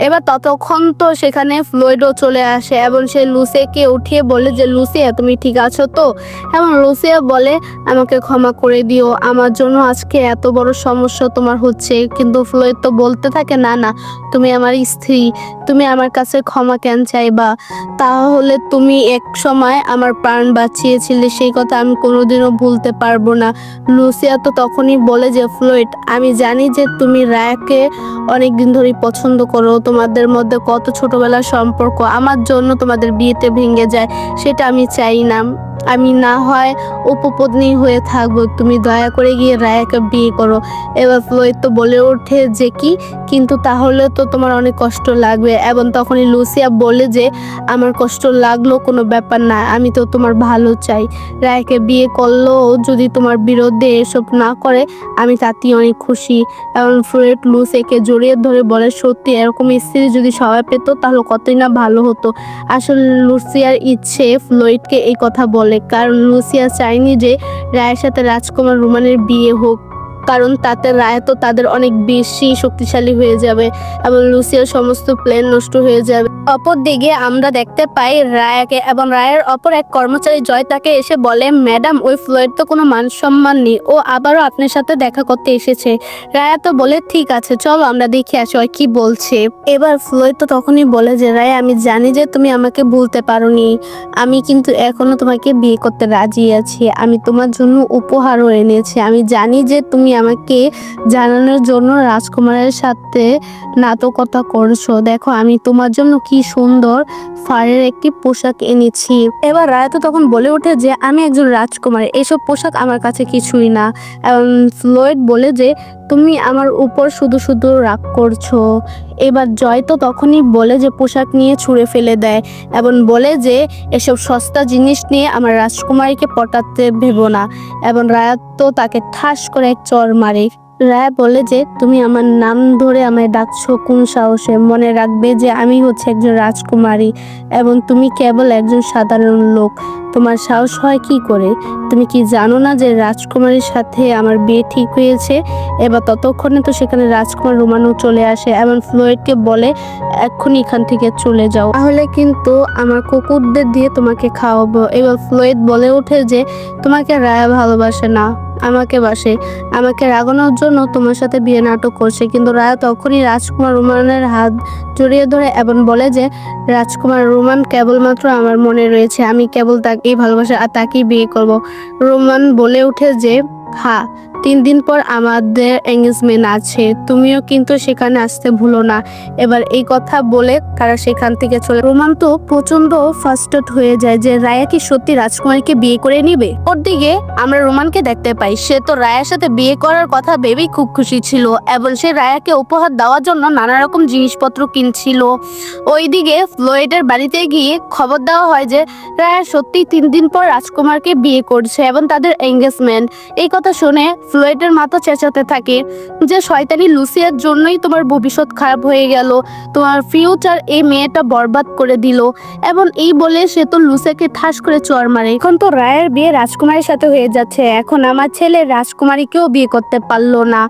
এবার ততক্ষণ তো সেখানে ফ্লয়েডও চলে আসে এবং সে লুসিয়াকে উঠিয়ে বলে যে লুসিয়া তুমি ঠিক আছো তো? এবং লুসিয়া বলে আমাকে ক্ষমা করে দিও, আমার জন্য আজকে এত বড় সমস্যা তোমার হচ্ছে। কিন্তু ফ্লয়েড তো বলতে থাকে না না, তুমি আমার স্ত্রী, তুমি আমার কাছে ক্ষমা কেন চাইবা? তাহলে তুমি এক সময় আমার প্রাণ বাঁচিয়েছিলে, সেই কথা আমি কোনোদিনও ভুলতে পারবো না। লুসিয়া তো তখনই বলে যে ফ্লয়েড, আমি জানি যে তুমি রায়াকে অনেক দিন ধরেই পছন্দ করো, তোমাদের মধ্যে কত ছোটবেলার সম্পর্ক, আমার জন্য তোমাদের বিয়েতে ভেঙে যায় সেটা আমি চাই না, আমি না হয় উপপত্নী হয়ে থাকবো, তুমি দয়া করে গিয়ে রায়াকে বিয়ে করো। এবার ফ্লয়েড তো বলে ওঠে যে কি, কিন্তু তাহলে তো তোমার অনেক কষ্ট লাগবে। এবং তখনই লুসিয়া বলে যে আমার কষ্ট লাগলো কোনো ব্যাপার না, আমি তো তোমার ভালো চাই, রায়াকে বিয়ে করলেও যদি তোমার বিরুদ্ধে এসব না করে আমি তাতেই অনেক খুশি। এবং ফ্লয়েড লুসিয়াকে জড়িয়ে ধরে বলে সত্যি এরকম স্ত্রী যদি সবাই পেত তাহলে কতই না ভালো হতো। আসলে লুসিয়ার ইচ্ছে ফ্লয়েডকে এই কথা বলে, কারণ লুসিয়া চায়নি যে রায়ের সাথে রাজকুমার রোমানের বিয়ে হোক, কারণ তাতে রায়া তো তাদের অনেক বেশি শক্তিশালী হয়ে যাবে এবং লুসিয়ার সমস্ত প্ল্যান নষ্ট হয়ে যাবে। অপর দিকে আমরা দেখতে পাই রায়াকে, এবং রায়ের অপর এক কর্মচারী জয় তাকে এসে বলে, ম্যাডাম ওই ফ্লোয়েড তো কোনো মান সম্মান নেই, ও আবারও আপনার সাথে দেখা করতে এসেছে। রায়া তো বলে ঠিক আছে চলো আমরা দেখে আসি ওই কি বলছে। এবার ফ্লোয়েড তো তখনই বলে যে রায়া আমি জানি যে তুমি আমাকে ভুলতে পারোনি, আমি কিন্তু এখনো তোমাকে বিয়ে করতে রাজি আছি, আমি তোমার জন্য উপহারও এনেছি, আমি জানি যে তুমি আমাকে জানানোর জন্য রাজকুমারের সাথে নাটকতা করছো, দেখো আমি তোমার জন্য কি সুন্দর ফারের একটি পোশাক এনেছি। এবার রায়া তো তখন বলে ওঠে যে আমি একজন রাজকুমার, এসব পোশাক আমার কাছে কিছুই না। এবং ফ্লোয়েড বলে যে তুমি আমার উপর শুধু শুধু রাগ করছো। এবার জয় তো তখনই বলে যে পোশাক নিয়ে ছুঁড়ে ফেলে দেয় এবং বলে যে এসব সস্তা জিনিস নিয়ে আমার রাজকুমারীকে পটাতে ভেবো না, এবং রায়া তো তাকে ঠাস করে এক চড় মারে। রায়া বলে যে তুমি আমার নাম ধরে আমায় ডাকছো কোন সাহসে, মনে রাখবে যে আমি হচ্ছে একজন রাজকুমারী এবং তুমি কেবল একজন সাধারণ লোক, তোমার সাহস হয় কি করে, তুমি কি জানো না যে রাজকুমারীর সাথে আমার বিয়ে ঠিক হয়েছে। এবার ততক্ষণে তো সেখানে রাজকুমার রোমানও চলে আসে এবং ফ্লোয়েডকে বলে এক্ষুনি এখান থেকে চলে যাও, তাহলে কিন্তু আমার কুকুরদের দিয়ে তোমাকে খাওয়াবো। এবার ফ্লোয়েড বলে ওঠে যে তোমাকে রায়া ভালোবাসে না, আমাকে বাসে, আমাকে রাগানোর জন্য তোমার সাথে বিয়ে নাটক করছে। কিন্তু রায়া তখনই রাজকুমার রোমানের হাত জড়িয়ে ধরে এবং বলে যে রাজকুমার রোমান কেবলমাত্র আমার মনে রয়েছে, আমি কেবল তাকেই ভালোবাসি আর তাকেই বিয়ে করব। রোমান বলে ওঠে যে হ্যাঁ 3 দিন পর আমাদের এঙ্গেজমেন্ট আছে, তুমিও কিন্তু সেখানে আসতে ভুলো না। এবার এই কথা বলে তারা সেখান থেকে চলে। রোমান তো প্রচন্ড ফার্স্টেড হয়ে যায় যে রায়া কি সত্যি রাজকুমারীকে বিয়ে করে নিবে। ওর দিকে আমরা রোমানকে দেখতে পাই, সে তো রায়ার সাথে বিয়ে করার কথা ভেবেই খুব খুশি ছিল এবং সে রায়াকে উপহার দেওয়ার জন্য নানা রকম জিনিসপত্র কিনছিল। ওইদিকে ফ্লোয়েডের বাড়িতে গিয়ে খবর দেওয়া হয় যে রায়া সত্যি 3 দিন পর রাজকুমারকে বিয়ে করছে এবং তাদের এঙ্গেজমেন্ট। এই কথা শুনে ফ্লোয়েডের মাথা চেঁচাতে থাকে যে শয়তানি লুসিয়ার জন্যই তোমার ভবিষ্যৎ খারাপ হয়ে গেল, তোমার ফিউচার এই মেয়েটা বরবাদ করে দিল। এবং এই বলে সে তো লুসিয়াকে ঠাস করে চড় মারে। এখন তো রায়ের বিয়ে রাজকুমারীর সাথে হয়ে যাচ্ছে, এখন আমার ছেলে রাজকুমারীকেও বিয়ে করতে পারলো না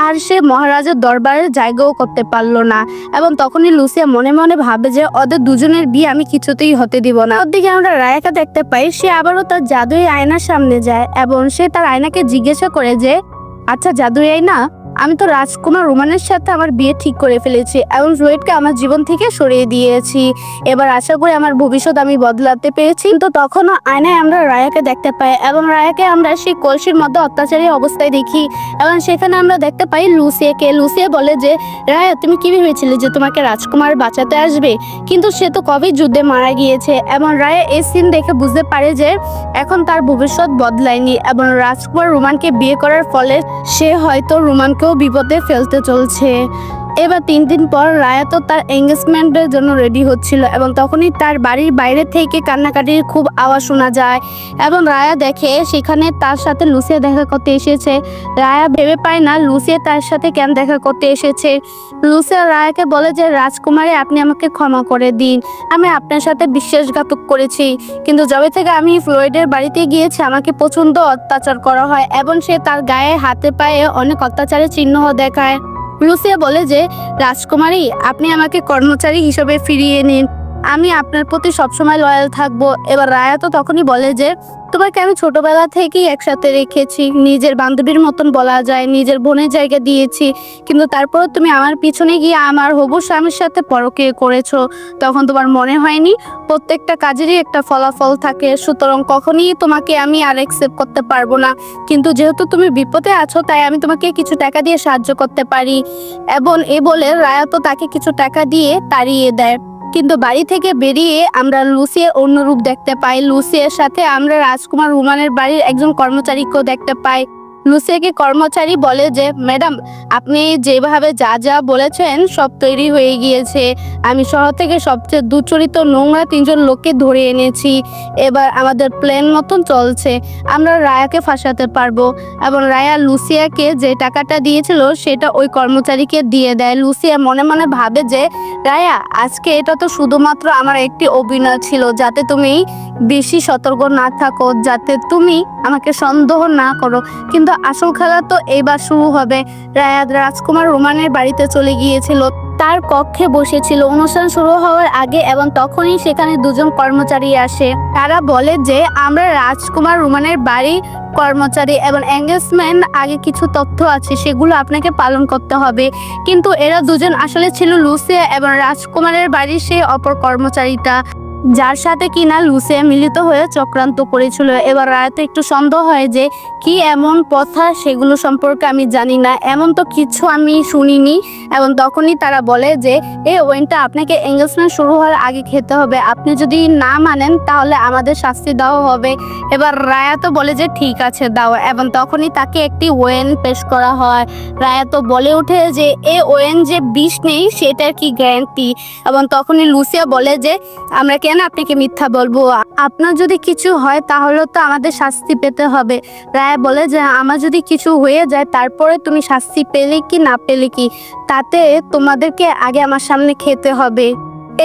আর সে মহারাজের দরবারের জায়গাও করতে পারলো না। এবং তখনই লুসিয়া মনে মনে ভাবে যে ওদের দুজনের বিয়ে আমি কিছুতেই হতে দিব না। ওদিকে আমরা রায়াকে দেখতে পাই, সে আবারও তার জাদুই আয়নার সামনে যায় এবং সে তার আয়নাকে জিজ্ঞাসা করে যে আচ্ছা জাদুই আয়না, আমি তো রাজকুমার রোমানের সাথে আমার বিয়ে ঠিক করে ফেলেছি এবং ফ্লোয়েডকে আমার জীবন থেকে সরিয়ে দিয়েছি, এবার আশা করি আমার ভবিষ্যৎ আমি বদলাতে পেরেছি। তো তখনও আয়নায় আমরা রায়াকে দেখতে পাই এবং রায়াকে আমরা সেই কলসির মধ্যে অত্যাচারী অবস্থায় দেখি এবং সেখানে আমরা দেখতে পাই লুসিয়াকে। লুসিয়া বলে যে রায়া তুমি কি ভেবেছিলে যে তোমাকে রাজকুমার বাঁচাতে আসবে, কিন্তু সে তো কবেই যুদ্ধে মারা গিয়েছে। এবং রায়া এই সিন দেখে বুঝতে পারে যে এখন তার ভবিষ্যৎ বদলায়নি এবং রাজকুমার রোমানকে বিয়ে করার ফলে সে হয়তো রোমানকে বিপদে ফেলতে চলছে। এবার 3 দিন পর রায়া তো তার এঙ্গেজমেন্টের জন্য রেডি হচ্ছিল এবং তখনই তার বাড়ির বাইরে থেকে কান্নাকাটির খুব আওয়াজ শোনা যায় এবং রায়া দেখে সেখানে তার সাথে লুসিয়া দেখা করতে এসেছে। রায়া ভেবে পায় না লুসিয়া তার সাথে কেন দেখা করতে এসেছে। লুসিয়া রায়াকে বলে যে রাজকুমারী আপনি আমাকে ক্ষমা করে দিন, আমি আপনার সাথে বিশ্বাসঘাতক করেছি, কিন্তু যবে থেকে আমি ফ্লোয়েডের বাড়িতে গিয়েছি আমাকে প্রচন্ড অত্যাচার করা হয় এবং সে তার গায়ে হাতে পায়ে অনেক অত্যাচারের চিহ্ন দেখায়। লুসিয়া বলে যে রাজকুমারী আপনি আমাকে কর্মচারী হিসেবে ফিরিয়ে নিন, আমি আপনার প্রতি সবসময় লয়াল থাকবো। এবার রায়া তো তখনই বলে যে তোমাকে আমি ছোটবেলা থেকেই একসাথে রেখেছি, নিজের বান্ধবীর মতন বলা যায়, নিজের বোনের জায়গা দিয়েছি, কিন্তু তারপর তুমি আমার পিছনে গিয়ে আমার হবু স্বামীর সাথে পরকীয়া করেছো, তখন তোমার মনে হয়নি প্রত্যেকটা কাজেরই একটা ফলাফল থাকে, সুতরাং কখনই তোমাকে আমি আর অ্যাকসেপ্ট করতে পারবো না, কিন্তু যেহেতু তুমি বিপদে আছো তাই আমি তোমাকে কিছু টাকা দিয়ে সাহায্য করতে পারি। এবং এ বলে রায়া তো তাকে কিছু টাকা দিয়ে তাড়িয়ে দেয়। কিন্তু বাড়ি থেকে বেরিয়ে আমরা লুসিয়ার অন্য রূপ দেখতে পাই। লুসিয়ার সাথে আমরা রাজকুমার রোমানের বাড়ির একজন কর্মচারীকেও দেখতে পাই। লুসিয়াকে কর্মচারী বলে যে ম্যাডাম আপনি যেভাবে যা যা বলেছেন সব তৈরি হয়ে গিয়েছে, আমি শহর থেকে সবচেয়ে দুচরিত নোংরা 3 জন লোককে ধরে এনেছি, এবার আমাদের প্ল্যান মতন চলছে, আমরা রায়াকে ফাঁসাতে পারবো। এবং রায়া লুসিয়াকে যে টাকাটা দিয়েছিল সেটা ওই কর্মচারীকে দিয়ে দেয়। লুসিয়া মনে মনে ভাবে যে রায়া আজকে এটা তো শুধুমাত্র আমার একটি অভিনয় ছিল যাতে তুমি বেশি সতর্ক না থাকো, যাতে তুমি আমাকে সন্দেহ না করো। কিন্তু আসল খেলা তো এইবার শুরু হবে। রায়াত রাজকুমার রোমানের বাড়িতে চলে গিয়েছিল, তার কক্ষে বসেছিল অনুষ্ঠান শুরু হওয়ার আগে, এবং তখনই সেখানে দুজন কর্মচারী আসে। তারা বলে যে আমরা রাজকুমার রোমানের বাড়ি কর্মচারী এবং এঙ্গেজমেন্ট আগে কিছু তথ্য আছে, সেগুলো আপনাকে পালন করতে হবে। কিন্তু এরা দুজন আসলে ছিল লুসিয়া এবং রাজকুমারের বাড়ির সেই অপর কর্মচারীটা, যার সাথে কিনা লুসিয়া মিলিত হয়ে চক্রান্ত করেছিল। এবার রায়াতে একটু সন্দেহ হয় যে কি এমন কথা সেগুলো সম্পর্কে আমি জানি না, এমন তো কিছু আমি শুনিনি। এবং তখনই তারা বলে যে এই ওয়েনটা আপনাকে এঙ্গেজমেন্ট শুরু হওয়ার আগে খেতে হবে, আপনি যদি না মানেন তাহলে আমাদের শাস্তি দেওয়া হবে। এবার রায়া তো বলে যে ঠিক আছে দাও, এবং তখনই তাকে একটি ওয়েন পেশ করা হয়। রায়া তো বলে ওঠে যে এই ওয়েন যে বিষ নেই সেটার কি গ্যারান্টি। এবং তখনই লুসিয়া বলে যে আমরা কেন আপনাকে মিথ্যা বলবো, আপনার যদি কিছু হয় তাহলে তো আমাদের শাস্তি পেতে হবে। রায়া বলে যে আমার যদি কিছু হয়ে যায় তারপরে তুমি শাস্তি পেলে কি না পেলে কি, তাতে তোমাদেরকে আগে আমার সামনে খেতে হবে।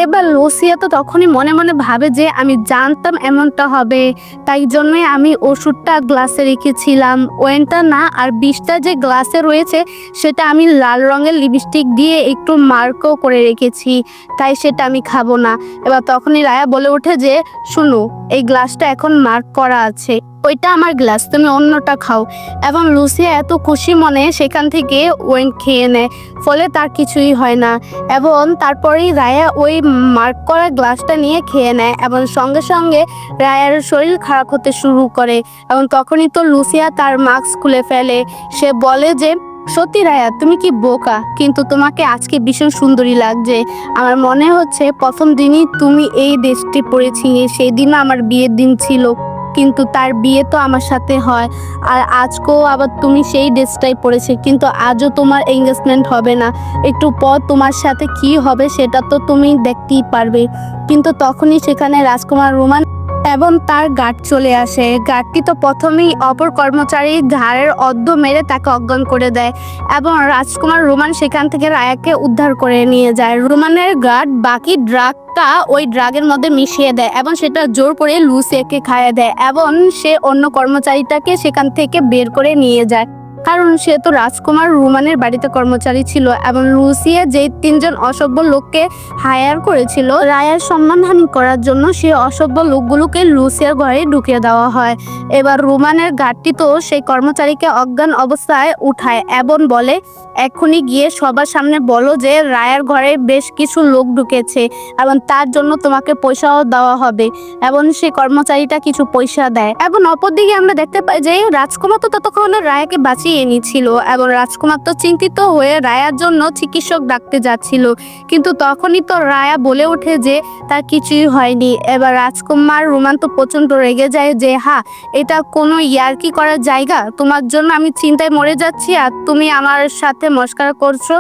এবার লুসিয়া তো তখনই মনে মনে ভাবে যে আমি জানতাম এমনটা হবে, তাই জন্যই আমি ওষুধটা গ্লাসে রেখেছিলাম, ওয়েনটা না। আর বিষটা যে গ্লাসে রয়েছে সেটা আমি লাল রঙের লিপস্টিক দিয়ে একটু মার্কও করে রেখেছি, তাই সেটা আমি খাবো না। এবার তখনই রায়া বলে ওঠে যে শুনো, এই গ্লাসটা এখন মার্ক করা আছে, ওইটা আমার গ্লাস, তুমি অন্যটা খাও। এবং লুসিয়া এত খুশি মনে সেখান থেকে ওয়েন খেয়ে নেয়, ফলে তার কিছুই হয় না। এবং তারপরেই রায়া ওই মার্ক করা গ্লাসটা নিয়ে খেয়ে নেয়, এবং সঙ্গে সঙ্গে রায়ার শরীর খারাপ হতে শুরু করে। এবং তখনই তো লুসিয়া তার মাস্ক খুলে ফেলে, সে বলে যে সত্যি রায়া তুমি কি বোকা, কিন্তু তোমাকে আজকে ভীষণ সুন্দরী লাগছে। আমার মনে হচ্ছে প্রথম দিনই তুমি এই ড্রেসটি পরেছিলে, সেই দিনও আমার বিয়ের দিন ছিল, কিন্তু তার বিয়ে তো আমার সাথে হয়, আর আজকেও আবার তুমি সেই ড্রেসটাই পরেছে, কিন্তু আজও তোমার এঙ্গেজমেন্ট হবে না। একটু পর তোমার সাথে কি হবে সেটা তো তুমি দেখতেই পারবে। কিন্তু তখনই সেখানে রাজকুমার রোমান এবং তার গার্ড চলে আসে। গার্ডটি তো প্রথমেই অপর কর্মচারীর ঘাড়ের অর্ধ মেরে তাকে অজ্ঞান করে দেয়, এবং রাজকুমার রোমান সেখান থেকে রায়াকে উদ্ধার করে নিয়ে যায়। রোমানের গার্ড বাকি ড্রাগটা ওই ড্রাগের মধ্যে মিশিয়ে দেয় এবং সেটা জোর করে লুসিয়াকে খাইয়ে দেয়, এবং সে অন্য কর্মচারীটাকে সেখান থেকে বের করে নিয়ে যায়, কারণ সে তো রাজকুমার রোমানের বাড়িতে কর্মচারী ছিল। এবং লুসিয়া যে তিনজন অসভ্য লোককে হায়ার করেছিল রায়ার সম্মানহানি করার জন্য, সে অসভ্য লোকগুলোকে লুসিয়ার ঘরে ঢুকিয়ে দেওয়া হয়। এবার রোমানের গার্ডটি তো সেই কর্মচারীকে অজ্ঞান অবস্থায় উঠায় এবং বলে এক্ষুনি গিয়ে সবার সামনে বলো যে রায়ার ঘরে বেশ কিছু লোক ঢুকেছে এবং তার জন্য তোমাকে পয়সাও দেওয়া হবে। এবং সেই কর্মচারীটা কিছু পয়সা দেয়। এবং অপরদিকে আমরা দেখতে পাই যে রাজকুমার তো ততক্ষণে রায়াকে বাঁচিয়ে এনেছিল, এবং রাজকুমার তো চিন্তিত হয়ে রায়ার জন্য চিকিৎসক ডাকতে যাচ্ছিল, কিন্তু তখনই তো রায়া বলে ওঠে যে তার কিছুই হয়নি। এবার রাজকুমার রোমান তো প্রচন্ড রেগে যায় যে হ্যাঁ, এটা কোনো ইয়ার্কি করার জায়গা, তোমার জন্য আমি চিন্তায় মরে যাচ্ছি আর তুমি আমার সাথে মস্করা করছো।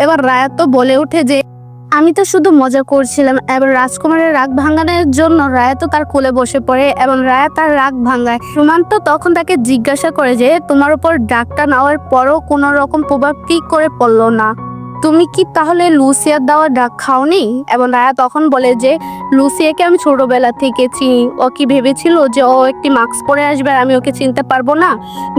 এবার রায়া তো বলে ওঠে যে আমি তো শুধু মজা করছিলাম। এবার রাজকুমারের রাগ ভাঙানোর জন্য রায়া তো তার কোলে বসে পড়ে এবং রায়া তার রাগ ভাঙায়। রোমান তো তখন তাকে জিজ্ঞাসা করে যে তোমার উপর ডাকটা নেওয়ার পরও কোনো রকম প্রভাব কি করে পড়লো না, তুমি কি তাহলে লুসিয়ার দেওয়া ডাক খাওনি? এবং রায়া তখন বলে যে লুসিয়াকে আমি ছোটবেলা থেকে চিনি, ও কি ভেবেছিল যে ও একটি মাস্ক পরে আসবে আর আমি ওকে চিনতে পারবো না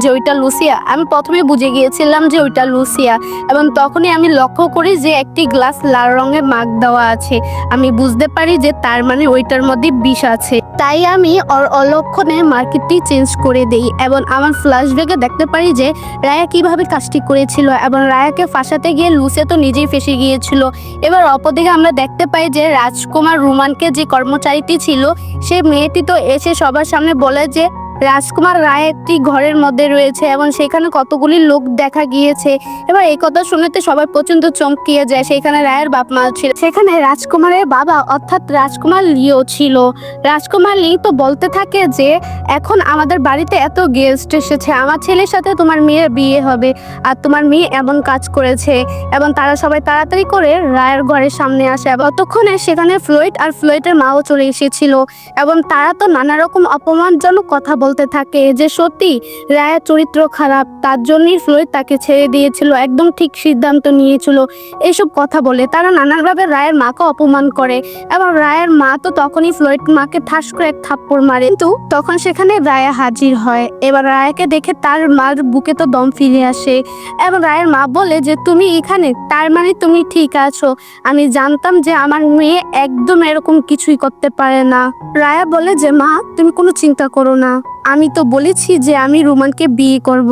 যে ওইটা লুসিয়া? আমি প্রথমে বুঝে গিয়েছিলাম যে ওইটা লুসিয়া, এবং তখনই আমি লক্ষ্য করি যে একটি গ্লাস লাল রঙের মাস্ক দেওয়া আছে, আমি বুঝতে পারি যে তার মানে ওইটার মধ্যে বিষ আছে। তাই আমি ওর অলক্ষণে মার্কেটটি চেঞ্জ করে দেই এবং আমার ফ্ল্যাশব্যাকে দেখতে পারি যে রায়া কিভাবে কাজটি করেছিল, এবং রায়াকে ফাঁসাতে গিয়ে লুসিয়া তো নিজেই ফেসে গিয়েছিল। এবার অপরদিকে আমরা দেখতে পাই যে রাজকুমার রোমানকে যে কর্মচারীটি ছিল সেই মেয়েটি তো এসে সবার সামনে বলে যে রাজকুমার রায় একটি ঘরের মধ্যে রয়েছে এবং সেখানে কতগুলি লোক দেখা গিয়েছে। এবার এই কথা শুনতে সবাই প্রচন্ড চমকিয়ে যায়। সেখানে রায়ের বাপ মা ছিল, সেখানে রাজকুমারের বাবা অর্থাৎ রাজকুমার লিও ছিল। রাজকুমার লি তো বলতে থাকে যে এখন আমাদের বাড়িতে এত গেস্ট এসেছে, আমার ছেলের সাথে তোমার মেয়ের বিয়ে হবে আর তোমার মেয়ে এমন কাজ করেছে। এবং তারা সবাই তাড়াতাড়ি করে রায়ের ঘরের সামনে আসে। ততক্ষণে সেখানে ফ্লোয়েড আর ফ্লোয়েডের মাও চলে এসেছিল এবং তারা তো নানা রকম অপমানজনক কথা বলতে থাকে যে সত্যি রায়ার চরিত্র খারাপ, তার জন্যই ফ্লোয়েড তাকে ছেড়ে দিয়েছিল, একদম ঠিক সিদ্ধান্ত নিয়েছিল। এইসব কথা বলে তারা নানানভাবে রায়ের মাকে অপমান করে এবং রায়ের মা তো তখনই ফ্লোয়েড মাকে ঠাস করে এক থাপ্পড় মারে। কিন্তু তখন সেখানে রায়া হাজির হয়। এবার রায়াকে দেখে তার মার বুকে তো দম ফিরে আসে এবং রায়ের মা বলে যে তুমি এখানে, তার মানে তুমি ঠিক আছো। আমি জানতাম যে আমার মেয়ে একদম এরকম কিছুই করতে পারে না। রায়া বলে যে মা তুমি কোনো চিন্তা করো না, আমি তো বলেছি যে আমি রোমানকে বিয়ে করব,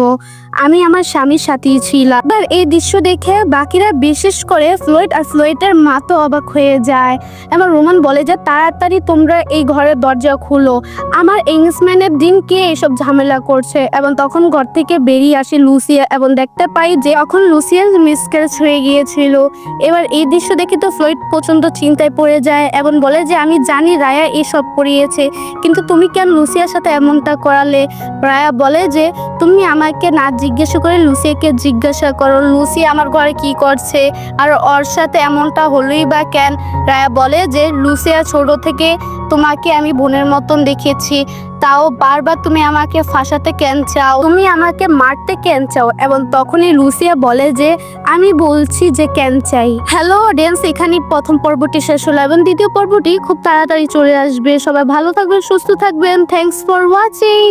আমি আমার স্বামীর সাথেই ছিলাম। এবার এই দৃশ্য দেখে বাকিরা বিশেষ করে ফ্লোয়েড আর ফ্লোয়েডের মা তো অবাক হয়ে যায় এবং রোমান বলে যে তাড়াতাড়ি তোমরা এই ঘরের দরজা খুলো, আমার এঙ্গেজমেন্টের দিন কে এসব ঝামেলা করছে। এবং তখন ঘর থেকে বেরিয়ে আসে লুসিয়া এবং দেখতে পাই যে এখন লুসিয়ার মিসক্যারেজ হয়ে গিয়েছিল। এবার এই দৃশ্য দেখে তো ফ্লোয়েড প্রচন্ড চিন্তায় পড়ে যায় এবং বলে যে আমি জানি রায়া এসব করিয়েছে, কিন্তু তুমি কেন লুসিয়ার সাথে এমনটা করালে? রায়া বলে যে তুমি আমাকে না জিজ্ঞাসা করে লুসিয়াকে জিজ্ঞাসা করো, লুসিয়া আমার ঘরে কি করছে আর ওর সাথে এমনটা হলোই বা কেন? রায়া বলে যে লুসিয়া ছোট থেকে তোমাকে আমি বোনের মতন দেখেছি, তাও বারবার তুমি আমাকে ফাঁসাতে কেন চাও, তুমি আমাকে মারতে কেন চাও? এবং তখনই লুসিয়া বলে যে আমি বলছি যে কেন চাই। হ্যালো অডিয়েন্স, এখানেই প্রথম পর্বটি শেষ হলো এবং দ্বিতীয় পর্বটি খুব তাড়াতাড়ি চলে আসবে। সবাই ভালো থাকবেন, সুস্থ থাকবেন। Thanks for watching.